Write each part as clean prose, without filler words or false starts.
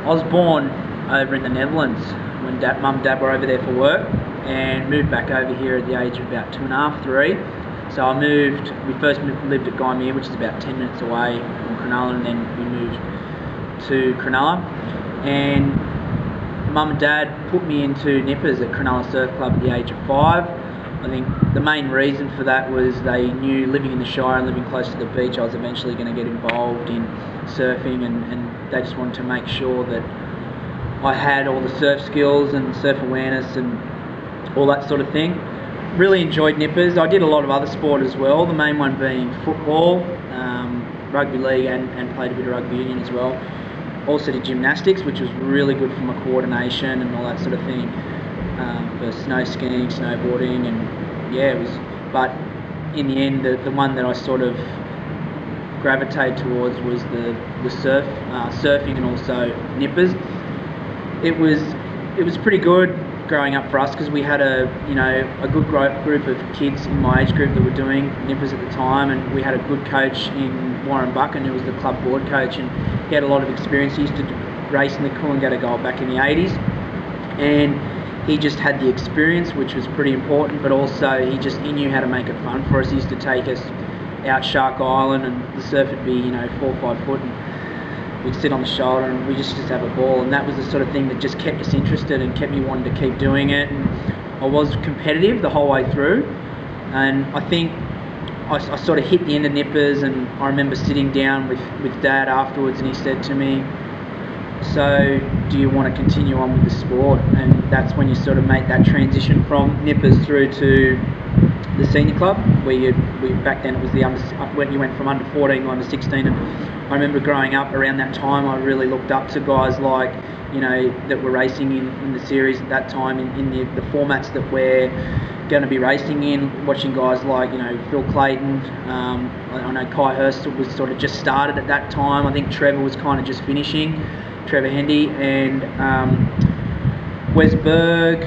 I was born over in the Netherlands when mum and dad were over there for work, and moved back over here at the age of about 2.5, 3. So we first lived at Gymea, which is about 10 minutes away from Cronulla, and then we moved to Cronulla. And mum and dad put me into nippers at Cronulla Surf Club at the age of 5. I think the main reason for that was they knew living in the Shire and living close to the beach, I was eventually going to get involved in surfing, and they just wanted to make sure that I had all the surf skills and surf awareness and all that sort of thing. Really enjoyed nippers. I did a lot of other sport as well, the main one being football, rugby league, and played a bit of rugby union as well. Also did gymnastics, which was really good for my coordination and all that sort of thing, for snow skiing, snowboarding, and yeah, it was. But in the end, the one that I sort of gravitated towards was the surfing, and also nippers. It was pretty good growing up for us, because we had a good group of kids in my age group that were doing nippers at the time, and we had a good coach in Warren Buchan, who was the club board coach, and he had a lot of experience. He used to race in the Coolangatta Gold back in the 80s, and he just had the experience, which was pretty important, but also he knew how to make it fun for us. He used to take us out Shark Island, and the surf would be 4 or 5 foot, and we'd sit on the shoulder and we just have a ball, and that was the sort of thing that just kept us interested and kept me wanting to keep doing it. And I was competitive the whole way through, and I think I sort of hit the end of nippers, and I remember sitting down with Dad afterwards, and he said to me, "So do you want to continue on with the sport?" And that's when you sort of make that transition from nippers through to the senior club, where back then it was when you went from under 14 to under 16. And I remember growing up around that time, I really looked up to guys like, that were racing in the series at that time, in the formats that we're going to be racing in, watching guys like, Phil Clayton. I know Kai Hurst was sort of just started at that time. I think Trevor was kind of just finishing, Trevor Hendy, and Wes Berg,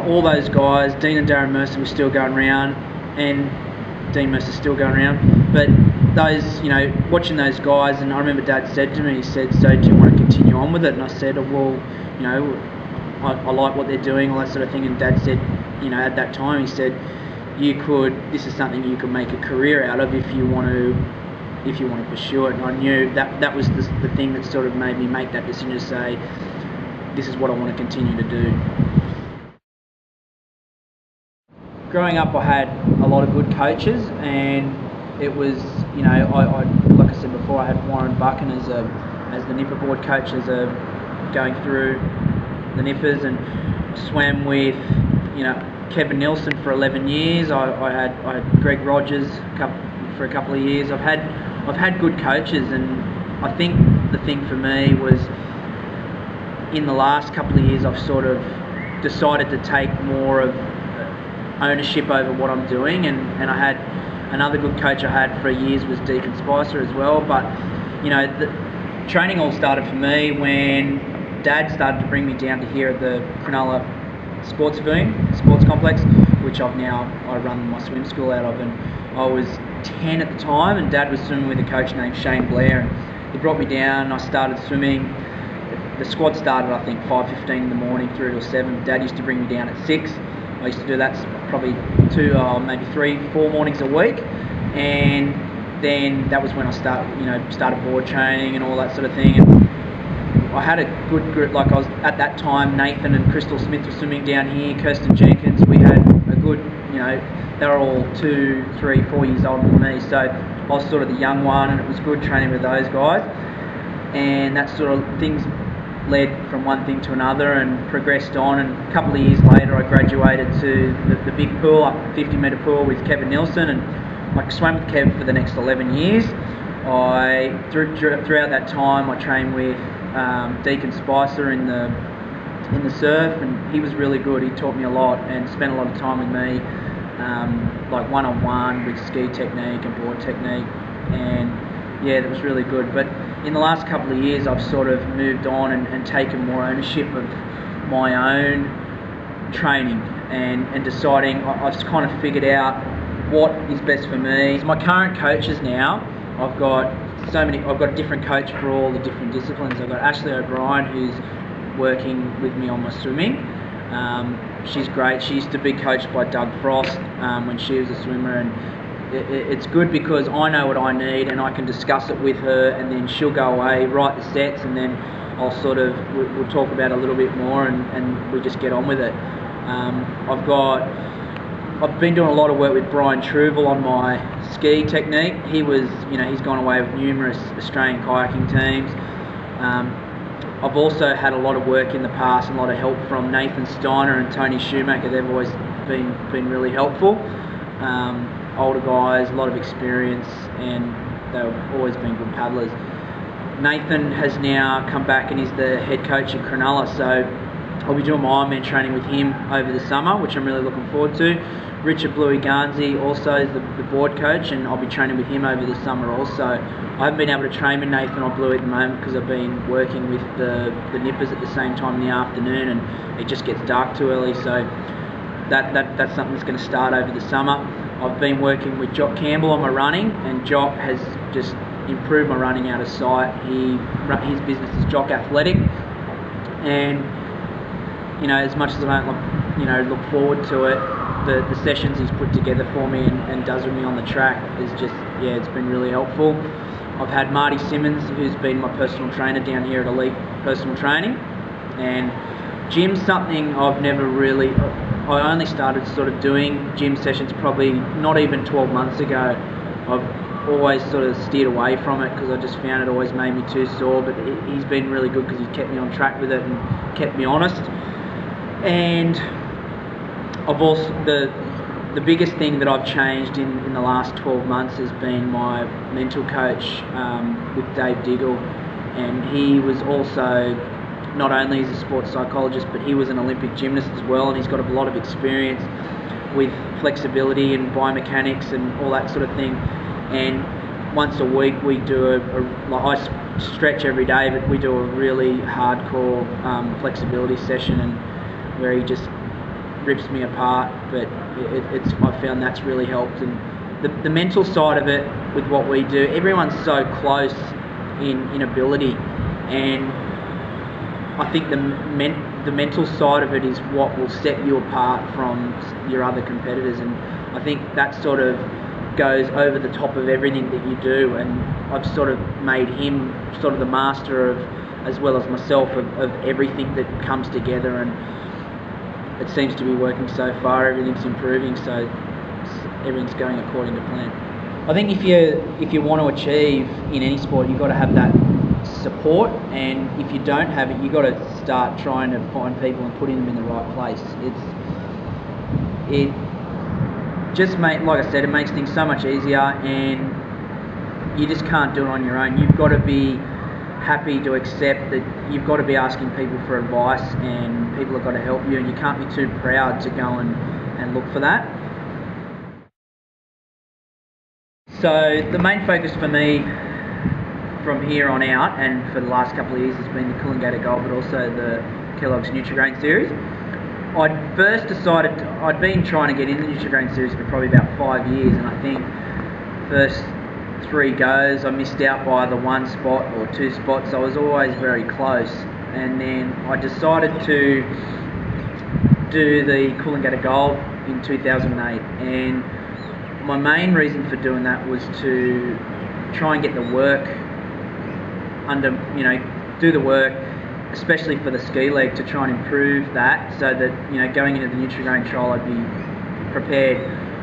all those guys. Dean and Darren Mercer were still going around, and Dean Mercer's still going around. But those, watching those guys, and I remember Dad said to me, he said, "So do you want to continue on with it?" And I said, "Well, I like what they're doing," all that sort of thing. And Dad said, at that time, he said, this is something you could make a career out of if you want to pursue it. And I knew that was the thing that sort of made me make that decision to say, this is what I want to continue to do. Growing up, I had a lot of good coaches, and it was, I like I said before, I had Warren Buchan as the nipper board coach, going through the nippers, and swam with, Kevin Nielsen for 11 years. I had Greg Rogers for a couple of years. I've had good coaches, and I think the thing for me was, in the last couple of years, I've sort of decided to take more of ownership over what I'm doing, and I had another good coach I had for years was Deacon Spicer as well. But the training all started for me when Dad started to bring me down to here at the Cronulla Sports Complex, which I run my swim school out of. And I was 10 at the time, and Dad was swimming with a coach named Shane Blair, and he brought me down, and I started swimming. The squad started, I think, 5:15 in the morning through till 7. Dad used to bring me down at 6. I used to do that probably 2, maybe 3, 4 mornings a week, and then that was when I started board training and all that sort of thing. And I had a good group. Like, I was at that time, Nathan and Crystal Smith were swimming down here, Kirsten Jenkins. We had a good, they were all 2, 3, 4 years older than me, so I was sort of the young one, and it was good training with those guys. And that sort of things led from one thing to another and progressed on, and a couple of years later I graduated to the big pool, up 50-metre pool with Kevin Nielsen, and I swam with Kev for the next 11 years. Throughout that time I trained with Deacon Spicer in the surf, and he was really good. He taught me a lot and spent a lot of time with me, like one-on-one with ski technique and board technique, and yeah, that was really good. But in the last couple of years, I've sort of moved on and taken more ownership of my own training, and deciding, I've kind of figured out what is best for me. So my current coaches now, I've got so many. I've got a different coach for all the different disciplines. I've got Ashley O'Brien, who's working with me on my swimming. She's great. She used to be coached by Doug Frost when she was a swimmer, and it's good because I know what I need and I can discuss it with her, and then she'll go away, write the sets, and then we'll talk about it a little bit more, and we just get on with it. I've been doing a lot of work with Brian Truval on my ski technique. He's gone away with numerous Australian kayaking teams. I've also had a lot of work in the past and a lot of help from Nathan Steiner and Tony Schumacher. They've always been really helpful. Older guys, a lot of experience, and they've always been good paddlers. Nathan has now come back and he's the head coach at Cronulla, so I'll be doing my Ironman training with him over the summer, which I'm really looking forward to. Richard Bluey Garnsey also is the board coach, and I'll be training with him over the summer also. I haven't been able to train with Nathan or Bluey at the moment because I've been working with the nippers at the same time in the afternoon, and it just gets dark too early, so that's something that's going to start over the summer. I've been working with Jock Campbell on my running, and Jock has just improved my running out of sight. His business is Jock Athletic, and as much as I don't look forward to it, the sessions he's put together for me and does with me on the track is just, it's been really helpful. I've had Marty Simmons, who's been my personal trainer down here at Elite Personal Training, and gym's something I've never really, I only started sort of doing gym sessions probably not even 12 months ago. I've always sort of steered away from it because I just found it always made me too sore, but he's been really good because he's kept me on track with it and kept me honest. And I've also, the biggest thing that I've changed in the last 12 months has been my mental coach with Dave Diggle, and he was also, not only is a sports psychologist, but he was an Olympic gymnast as well, and he's got a lot of experience with flexibility and biomechanics and all that sort of thing. And once a week we do I stretch every day, but we do a really hardcore flexibility session, and where he just rips me apart, but I found that's really helped. And the mental side of it with what we do, everyone's so close in ability, and I think the mental side of it is what will set you apart from your other competitors, and I think that sort of goes over the top of everything that you do, and I've sort of made him sort of the master of, as well as myself, of everything that comes together, and it seems to be working so far. Everything's improving, so everything's going according to plan. I think if you want to achieve in any sport, you've got to have that support, and if you don't have it, you've got to start trying to find people and putting them in the right place. It just like I said, it makes things so much easier, and you just can't do it on your own. You've got to be happy to accept that you've got to be asking people for advice, and people have got to help you, and you can't be too proud to go and look for that. So the main focus for me from here on out, and for the last couple of years, has been the Coolangatta Gold, but also the Kellogg's Nutrigrain series. I'd first decided, I'd been trying to get in the Nutrigrain series for probably about 5 years, and I think first 3 goes I missed out by the 1 spot or 2 spots. I was always very close, and then I decided to do the Coolangatta Gold in 2008, and my main reason for doing that was to try and get the work under, do the work, especially for the ski leg, to try and improve that, so that going into the Nutrigrain trial I'd be prepared.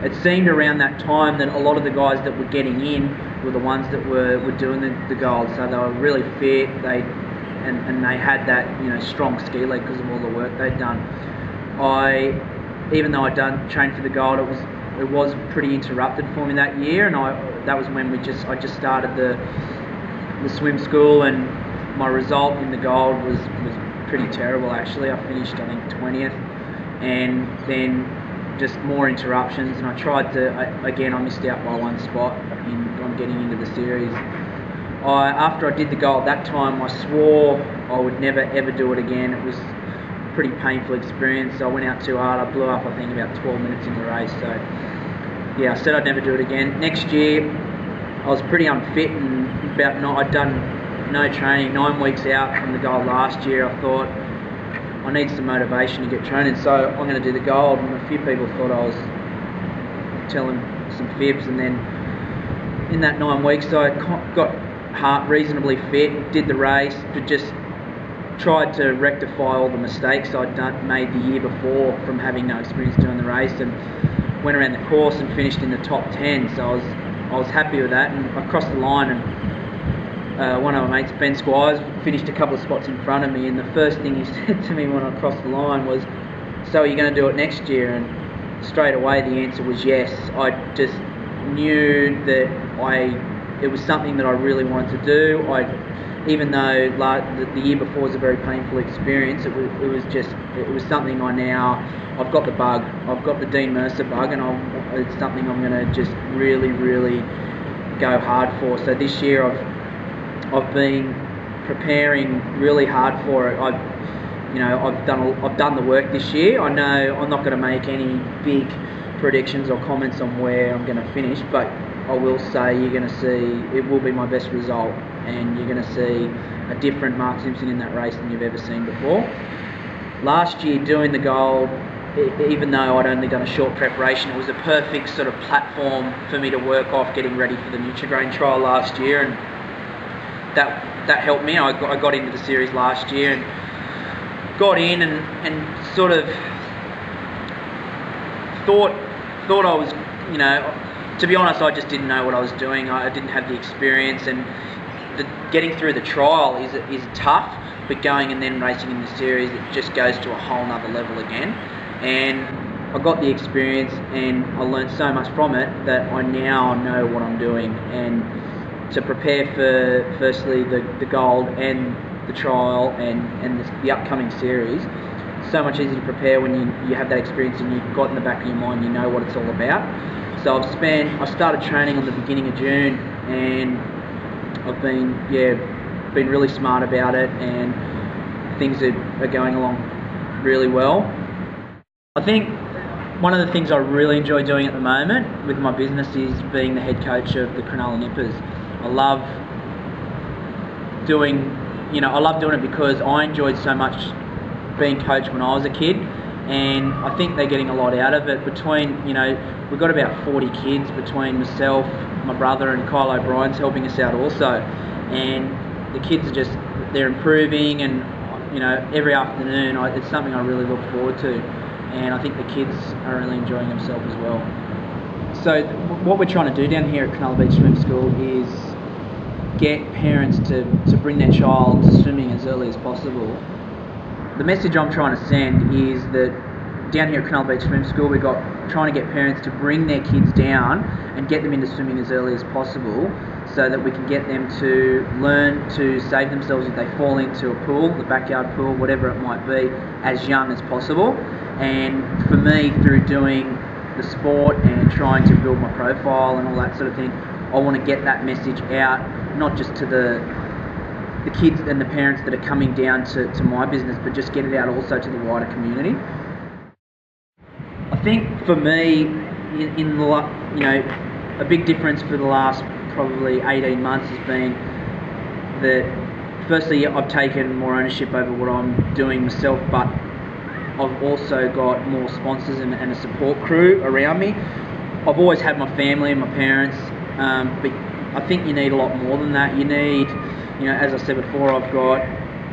It seemed around that time that a lot of the guys that were getting in were the ones that were doing the gold, so they were really fit, and they had that strong ski leg because of all the work they'd done. Even though I'd trained for the gold, it was pretty interrupted for me that year, and that was when I just started the swim school, and my result in the gold was pretty terrible actually. I finished, I think, 20th, and then just more interruptions, and I tried to, again, I missed out by 1 spot on getting into the series. After I did the gold that time, I swore I would never ever do it again. It was a pretty painful experience. I went out too hard. I blew up, I think, about 12 minutes in the race, so yeah, I said I'd never do it again. Next year I was pretty unfit, and I'd done no training, 9 weeks out from the gold last year. I thought, I need some motivation to get training, so I'm going to do the gold. And a few people thought I was telling some fibs, and then in that 9 weeks I got reasonably fit, did the race, but just tried to rectify all the mistakes I'd made the year before from having no experience doing the race, and went around the course and finished in the top 10. So I was happy with that, and I crossed the line, and one of my mates, Ben Squires, finished a couple of spots in front of me, and the first thing he said to me when I crossed the line was, "So are you going to do it next year?" And straight away the answer was yes. I just knew that it was something that I really wanted to do. Even though the year before was a very painful experience, it was something I've got the bug. I've got the Dean Mercer bug, and it's something I'm going to just really, really go hard for. So this year I've been preparing really hard for it. I've done the work this year. I know I'm not going to make any big predictions or comments on where I'm going to finish, but I will say you're going to see it will be my best result, and you're going to see a different Mark Simpson in that race than you've ever seen before. Last year doing the gold, even though I'd only done a short preparation, it was a perfect sort of platform for me to work off getting ready for the Nutrigrain trial last year, and that helped me. I got into the series last year and got in and sort of thought I was, to be honest, I just didn't know what I was doing. I didn't have the experience, and getting through the trial is tough, but going and then racing in the series, it just goes to a whole nother level again. And I got the experience, and I learned so much from it that I now know what I'm doing. And to prepare for, firstly, the gold and the trial and the upcoming series, so much easier to prepare when you have that experience and you've got in the back of your mind, you know what it's all about. So I started training on the beginning of June, and I've been really smart about it, and things are going along really well. I think one of the things I really enjoy doing at the moment with my business is being the head coach of the Cronulla Nippers. I love doing it because I enjoyed so much being coached when I was a kid, and I think they're getting a lot out of it. We've got about 40 kids between myself, my brother, and Kyle O'Brien's helping us out also, and the kids they're improving, and every afternoon it's something I really look forward to, and I think the kids are really enjoying themselves as well. So what we're trying to do down here at Cronulla Beach Swim School is get parents to bring their child to swimming as early as possible. The message I'm trying to send is that down here at Cronulla Beach Swim School, we've got trying to get parents to bring their kids down and get them into swimming as early as possible, so that we can get them to learn to save themselves if they fall into a pool, the backyard pool, whatever it might be, as young as possible. And for me, through doing the sport and trying to build my profile and all that sort of thing, I want to get that message out, not just to the kids and the parents that are coming down to my business, but just get it out also to the wider community. I think for me, a big difference for the last probably 18 months has been that firstly I've taken more ownership over what I'm doing myself, but I've also got more sponsors and a support crew around me. I've always had my family and my parents, but I think you need a lot more than that. You need, as I said before, I've got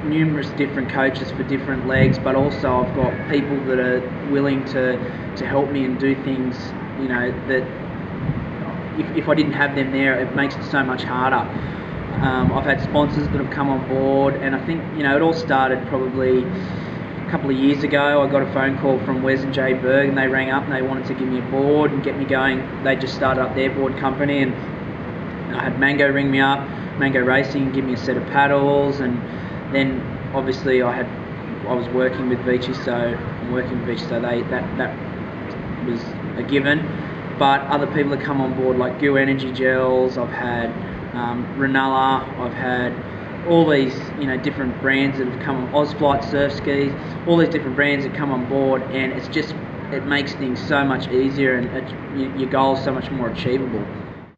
numerous different coaches for different legs, but also I've got people that are willing to help me and do things, that if I didn't have them there, it makes it so much harder. I've had sponsors that have come on board, and I think, it all started probably a couple of years ago. I got a phone call from Wes and Jay Berg, and they rang up and they wanted to give me a board and get me going. They just started up their board company, and I had Mango ring me up, Mango Racing, give me a set of paddles, and then obviously I was working with Vichy, so I'm working with Vichy, so that was a given. But other people that come on board, like Goo Energy Gels, I've had Ranella, I've had all these different brands that have come on, Ozflight surf skis, all these different brands that come on board, and it makes things so much easier, and your goals so much more achievable.